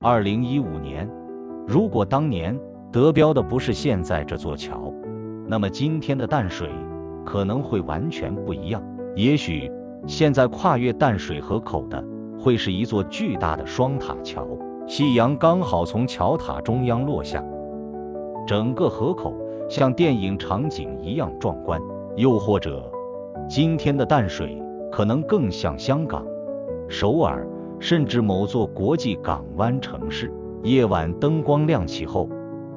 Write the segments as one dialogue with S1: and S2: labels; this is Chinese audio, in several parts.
S1: 2015年，如果當年得標的不是現在這座橋，那麼今天的淡水可能會完全不一樣。也許現在跨越淡水河口的會是一座巨大的雙塔橋，夕陽剛好從橋塔中央落下，整個河口像電影場景一樣壯觀。又或者今天的淡水可能更像香港、首爾，甚至某座國際港灣城市。夜晚燈光亮起後，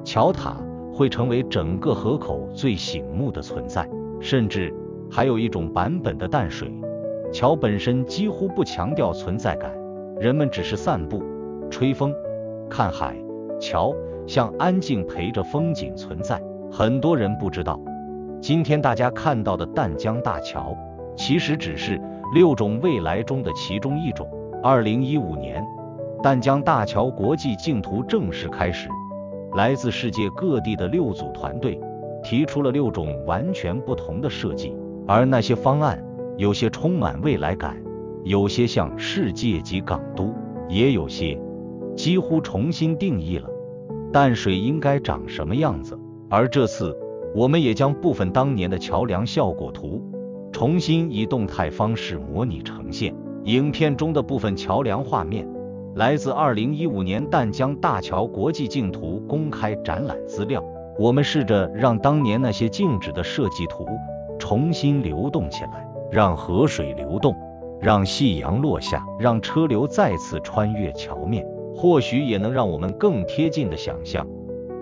S1: 橋塔會成為整個河口最醒目的存在。甚至還有一種版本的淡水橋本身幾乎不強調存在感，人們只是散步、吹風、看海，橋像安靜陪着風景存在。很多人不知道，今天大家看到的淡江大橋其實只是6種未来中的其中一種。2015年，淡江大橋國際競圖正式開始，來自世界各地的6組團隊提出了6種完全不同的設計，而那些方案有些充滿未来感，有些像世界級港都，也有些幾乎重新定義了淡水應該長什麼樣子。而這次我們也將部分當年的橋梁效果圖重新以動態方式模擬呈現。影片中的部分橋梁畫面來自2015年淡江大橋國際競圖公開展覽資料，我們試着讓當年那些靜止的設計圖重新流動起來，讓河水流動，讓夕陽落下，讓車流再次穿越橋面，或許也能讓我們更貼近地想象，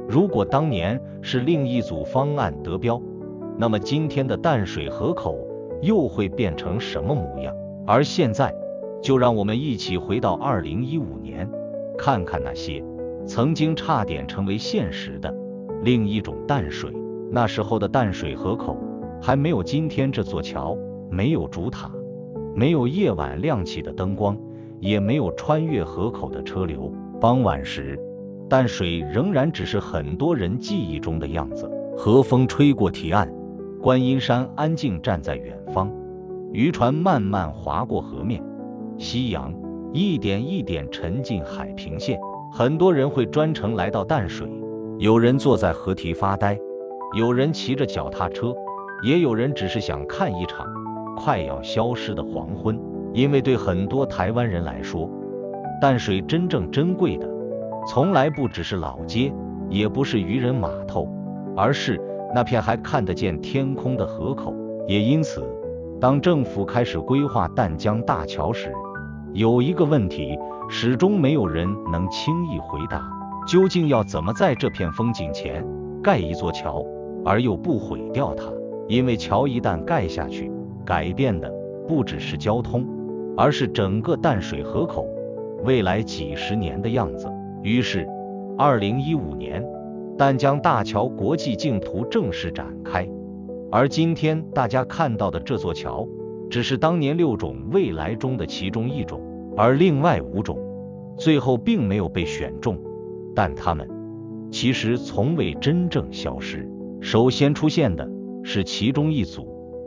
S1: 如果當年是另一組方案得標，那麼今天的淡水河口又會變成什麼模樣？而現在，就讓我們一起回到2015年，看看那些曾經差點成為現實的另一種淡水。那時候的淡水河口還沒有今天這座橋，沒有主塔，沒有夜晚亮起的燈光，也沒有穿越河口的車流。傍晚時，淡水仍然只是很多人記憶中的樣子。河風吹過堤岸，觀音山安靜站在遠方，漁船慢慢劃過河面，夕陽一點一點沉進海平線。很多人會專程來到淡水，有人坐在河堤發呆，有人騎着腳踏車，也有人只是想看一場快要消失的黃昏。因為对很多台灣人來說，淡水真正珍貴的從來不只是老街，也不是漁人碼頭，而是那片還看得見天空的河口。也因此，當政府開始規劃淡江大橋時，有一個問題始終沒有人能輕易回答，究竟要怎麼在這片風景前蓋一座橋，而又不毀掉它？因為橋一旦蓋下去，改變的不只是交通，而是整個淡水河口未來幾十年的樣子。於是2015年，淡江大橋國際競圖正式展開，而今天大家看到的這座橋只是當年6種未來中的其中一種，而另外5種最後並沒有被選中，但它們其實從未真正消失。首先出現的是其中一組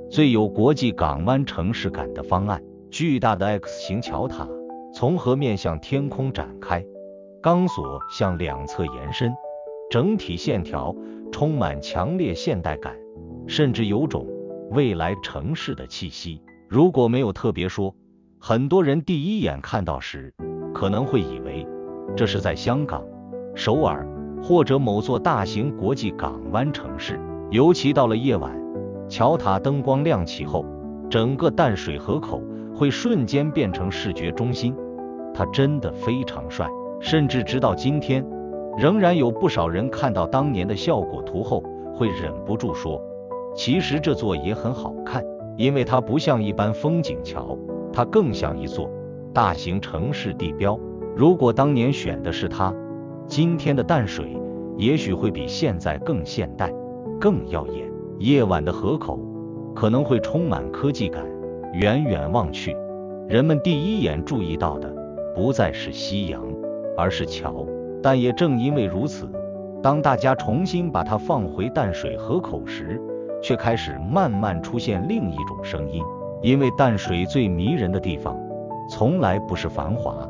S1: 最有國際港灣城市感的方案，巨大的 X 型橋塔從河面向天空展開，鋼索向兩側延伸，整體線條充滿強烈現代感，甚至有種未來城市的氣息。如果沒有特別說，很多人第一眼看到時可能會以為這是在香港、首爾或者某座大型國際港灣城市。尤其到了夜晚，橋塔燈光亮起後，整個淡水河口會瞬間變成視覺中心。它真的非常帥，甚至直到今天，仍然有不少人看到當年的效果圖後會忍不住說，其實這座也很好看，因為它不像一般風景橋，它更像一座大型城市地標。如果當年選的是它，今天的淡水也許會比現在更現代，更耀眼。夜晚的河口可能會充滿科技感，遠遠望去，人們第一眼注意到的不再是夕陽，而是橋。但也正因為如此，當大家重新把它放回淡水河口時，卻開始慢慢出現另一種聲音。因為淡水最迷人的地方從來不是繁華，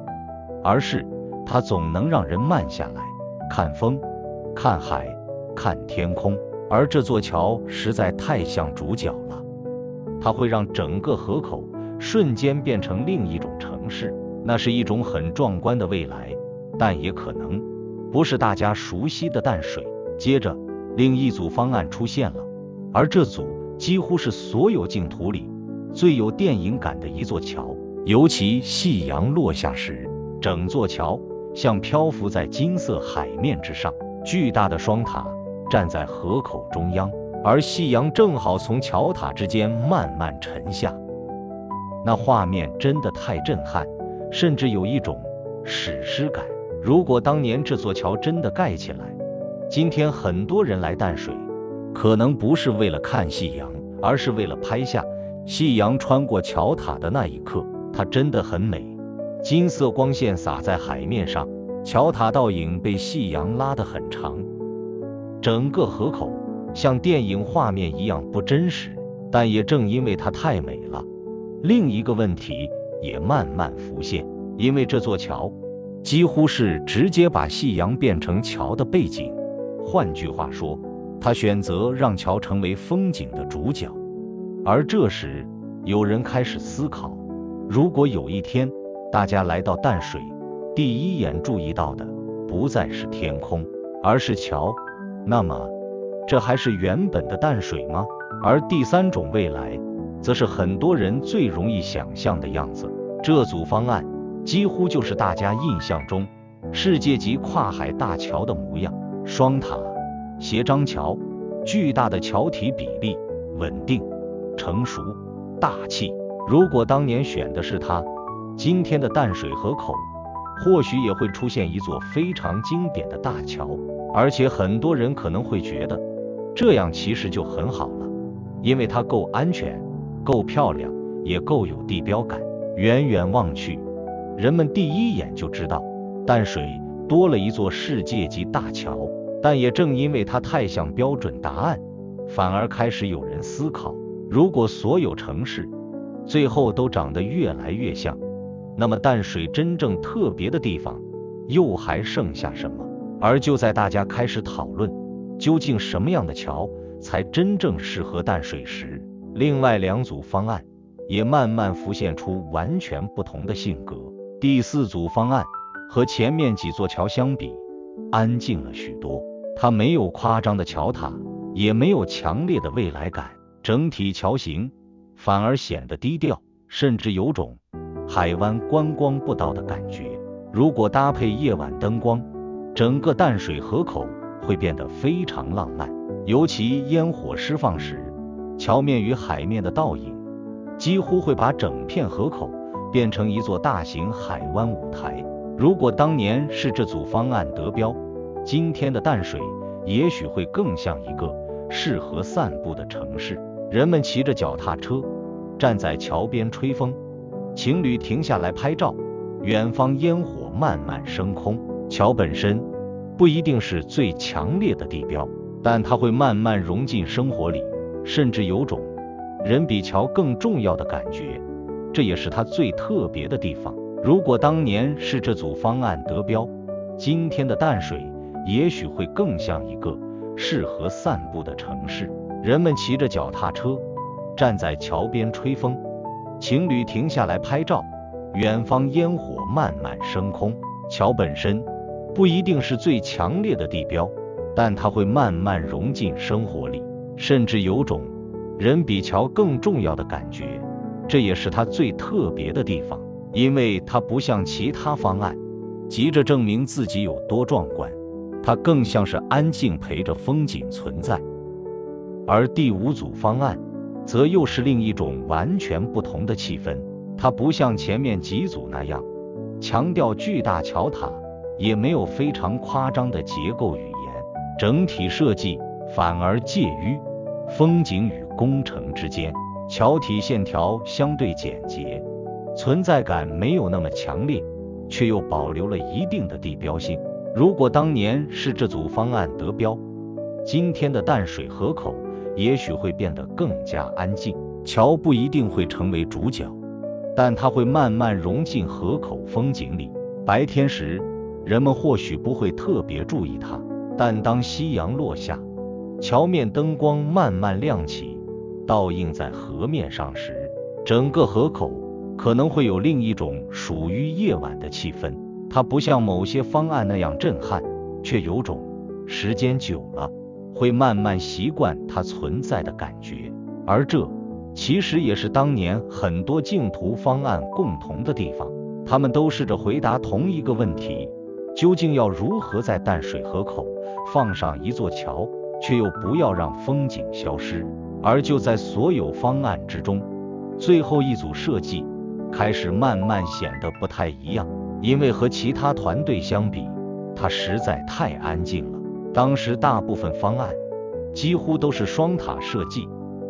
S1: 而是它它總能讓人慢下來，看風，看海，看天空。而這座橋實在太像主角了，它會讓整個河口瞬間變成另一种城市，那是一种很壯觀的未來，但也可能不是大家熟悉的淡水。接着，另一組方案出現了，而這組幾乎是所有競圖裡最有電影感的一座橋。尤其夕陽落下時，整座橋像漂浮在金色海面之上，巨大的雙塔站在河口中央，而夕陽正好從橋塔之間慢慢沉下。那畫面真的太震撼，甚至有一種史詩感。如果當年這座橋真的蓋起來，今天很多人來淡水，可能不是為了看夕陽，而是為了拍下夕陽穿過橋塔的那一刻。它真的很美，金色光線灑在海面上，橋塔倒影被夕陽拉得很長，整個河口像電影畫面一樣不真實。但也正因為它太美了，另一個問題也慢慢浮現，因為這座橋幾乎是直接把夕陽變成橋的背景。換句話說，他選擇讓橋成為風景的主角。而這時，有人開始思考，如果有一天大家來到淡水，第一眼注意到的不再是天空，而是橋，那麼這還是原本的淡水嗎？而第三種未来，則是很多人最容易想象的樣子。這組方案幾乎就是大家印象中世界級跨海大橋的模樣，雙塔、斜張橋，巨大的橋體比例，穩定、成熟、大氣。如果當年選的是它，今天的淡水河口或許也會出現一座非常經典的大橋。而且很多人可能會覺得，這樣其實就很好了，因為它夠安全，夠漂亮，也夠有地標感。遠遠望去，人們第一眼就知道淡水多了一座世界級大橋。但也正因為它太像標準答案，反而開始有人思考，如果所有城市最後都長得越來越像，那麼淡水真正特別的地方又還剩下什麼？而就在大家開始討論究竟什麼樣的橋才真正適合淡水時，另外兩組方案也慢慢浮現出完全不同的性格。第四組方案和前面幾座橋相比，安靜了許多。它沒有誇張的橋塔，也沒有強烈的未來感，整體橋型反而顯得低調，甚至有種海灣觀光步道的感覺。如果搭配夜晚燈光，整個淡水河口會變得非常浪漫。尤其煙火釋放時，橋面與海面的倒影幾乎會把整片河口變成一座大型海灣舞台。如果當年是這組方案得標，今天的淡水也許會更像一個適合散步的城市。人們騎着腳踏車站在橋邊吹風，情侶停下來拍照，遠方煙火慢慢升空。橋本身不一定是最強烈的地標，但它會慢慢融進生活裡，甚至有種人比橋更重要的感覺，這也是它最特別的地方。如果當年是這組方案得標，今天的淡水也許會更像一個適合散步的城市。人們騎着腳踏車站在橋邊吹風，情侶停下來拍照，遠方煙火慢慢升空。橋本身不一定是最強烈的地標，但它會慢慢融進生活裡，甚至有種人比橋更重要的感覺，這也是它最特別的地方。因为它不像其他方案急着證明自己有多壯觀，它更像是安靜陪着風景存在。而第五組方案則又是另一種完全不同的氣氛，它不像前面幾組那樣強調巨大橋塔，也沒有非常誇張的結構語言，整體設計反而介於風景與工程之間。橋體線條相對簡潔，存在感沒有那麼強烈，卻又保留了一定的地標性。如果當年是這組方案得標，今天的淡水河口也許會變得更加安靜，橋不一定會成為主角，但它會慢慢融進河口風景裡。白天時，人們或許不會特別注意它，但當夕陽落下，橋面燈光慢慢亮起，倒映在河面上時，整個河口可能會有另一種屬於夜晚的氣氛。它不像某些方案那樣震撼，卻有種時間久了會慢慢習慣它存在的感覺。而這其實也是當年很多競圖方案共同的地方，他們都試着回答同一個問題：究竟要如何在淡水河口放上一座橋，卻又不要讓風景消失？而就在所有方案之中，最後一組設計開始慢慢顯得不太一樣，因為和其他團隊相比，它實在太安靜了。當時大部分方案幾乎都是雙塔設計，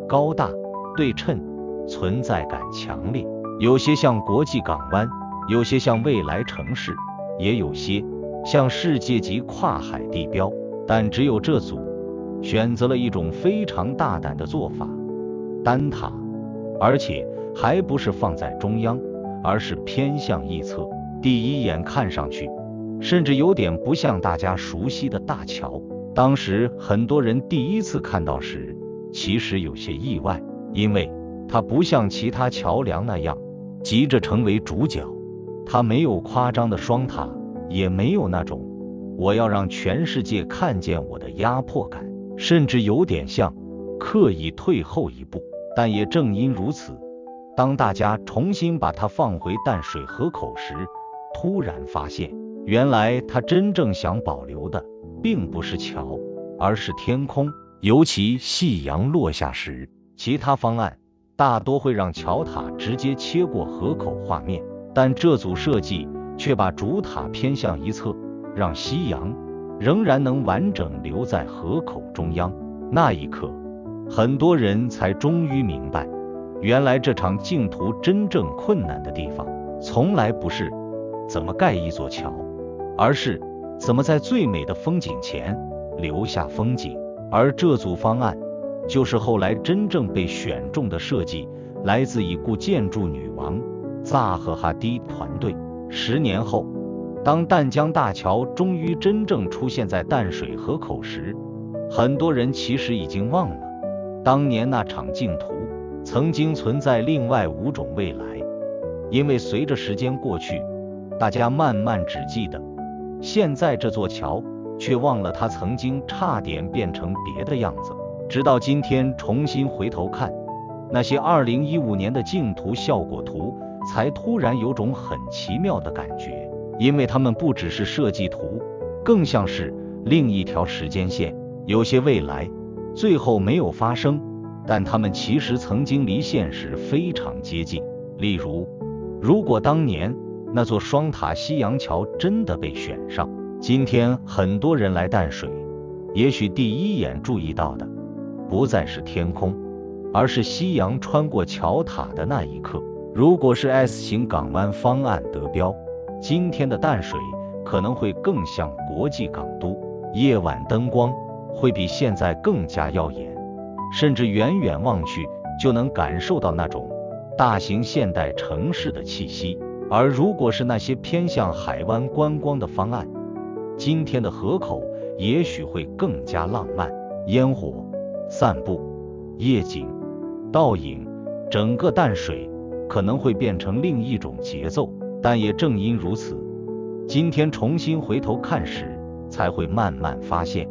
S1: 高大對稱，存在感強烈，有些像國際港灣，有些像未來城市，也有些像世界级跨海地標。但只有這組選擇了一種非常大膽的做法，單塔，而且還不是放在中央，而是偏向一側。第一眼看上去甚至有點不像大家熟悉的大橋。當時很多人第一次看到時其實有些意外，因為它不像其他橋梁那樣急着成為主角，它没有誇張的雙塔，也沒有那種我要讓全世界看見我的壓迫感，甚至有點像刻意退後一步。但也正因如此，當大家重新把它放回淡水河口时，突然发现，原來他真正想保留的並不是橋，而是天空。尤其夕陽落下時，其他方案大多會讓橋塔直接切過河口畫面，但這組設計卻把主塔偏向一側，讓夕陽仍然能完整留在河口中央。那一刻，很多人才終於明白，原來這場競圖真正困難的地方，從來不是怎麼蓋一座橋，而是怎麼在最美的風景前留下風景。而這組方案就是後來真正被選中的設計，來自已故建築女王扎赫哈迪團隊。10年後，當淡江大橋終於真正出現在淡水河口時，很多人其實已經忘了當年那場競圖曾經存在另外5種未來。因為隨着時間過去，大家慢慢只記得現在這座橋，卻忘了它曾經差點變成別的樣子。直到今天重新回頭看那些2015年的競圖效果圖，才突然有種很奇妙的感覺，因為它們不只是設計圖，更像是另一條時間線。有些未來最後沒有發生，但它們其實曾經離現實非常接近。例如，如果當年那座雙塔夕陽橋真的被選上，今天很多人來淡水，也許第一眼注意到的不再是天空，而是夕陽穿過橋塔的那一刻。如果是 S 型港灣方案得標，今天的淡水可能會更像國際港都，夜晚燈光會比現在更加耀眼，甚至遠遠望去就能感受到那種大型現代城市的氣息。而如果是那些偏向海灣觀光的方案，今天的河口也許會更加浪漫，煙火、散步、夜景、倒影，整個淡水可能會變成另一種節奏。但也正因如此，今天重新回頭看時，才會慢慢發現，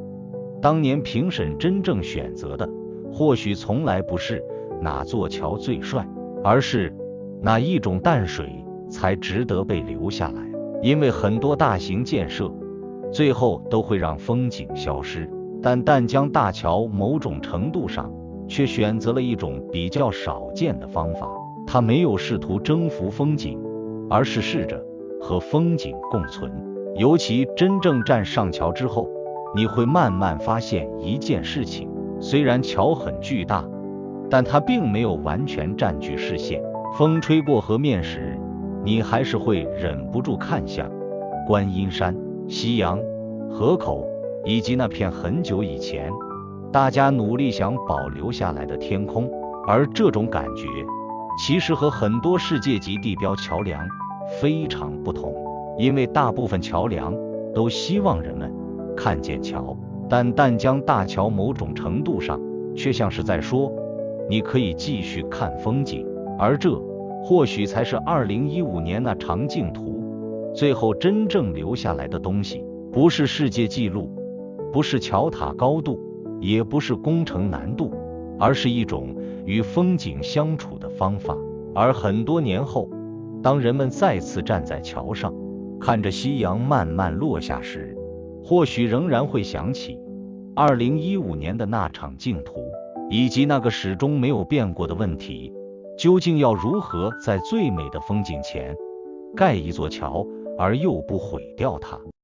S1: 當年評審真正選擇的或許從來不是哪座橋最帥，而是哪一種淡水才值得被留下來。因為很多大型建設最後都會讓風景消失，但淡江大橋某種程度上卻選擇了一種比較少見的方法。它沒有試圖征服風景，而是試着和風景共存。尤其真正站上橋之後，你會慢慢發現一件事情，雖然橋很巨大，但它並沒有完全佔據視線。風吹過河面時，你還是會忍不住看向觀音山、夕陽、河口，以及那片很久以前大家努力想保留下來的天空。而這種感覺其實和很多世界级地標橋梁非常不同，因為大部分橋梁都希望人們看見橋，但淡江大橋某种程度上卻像是在說，你可以繼續看風景，而這或許才是2015年那長鏡圖最後真正留下來的東西，不是世界紀錄，不是橋塔高度，也不是工程難度，而是一種與風景相處的方法。而很多年後，當人們再次站在橋上，看着夕陽慢慢落下時，或許仍然會想起2015年的那場鏡圖，以及那個始終沒有變過的問題，究竟要如何在最美的風景前蓋一座橋，而又不毀掉它。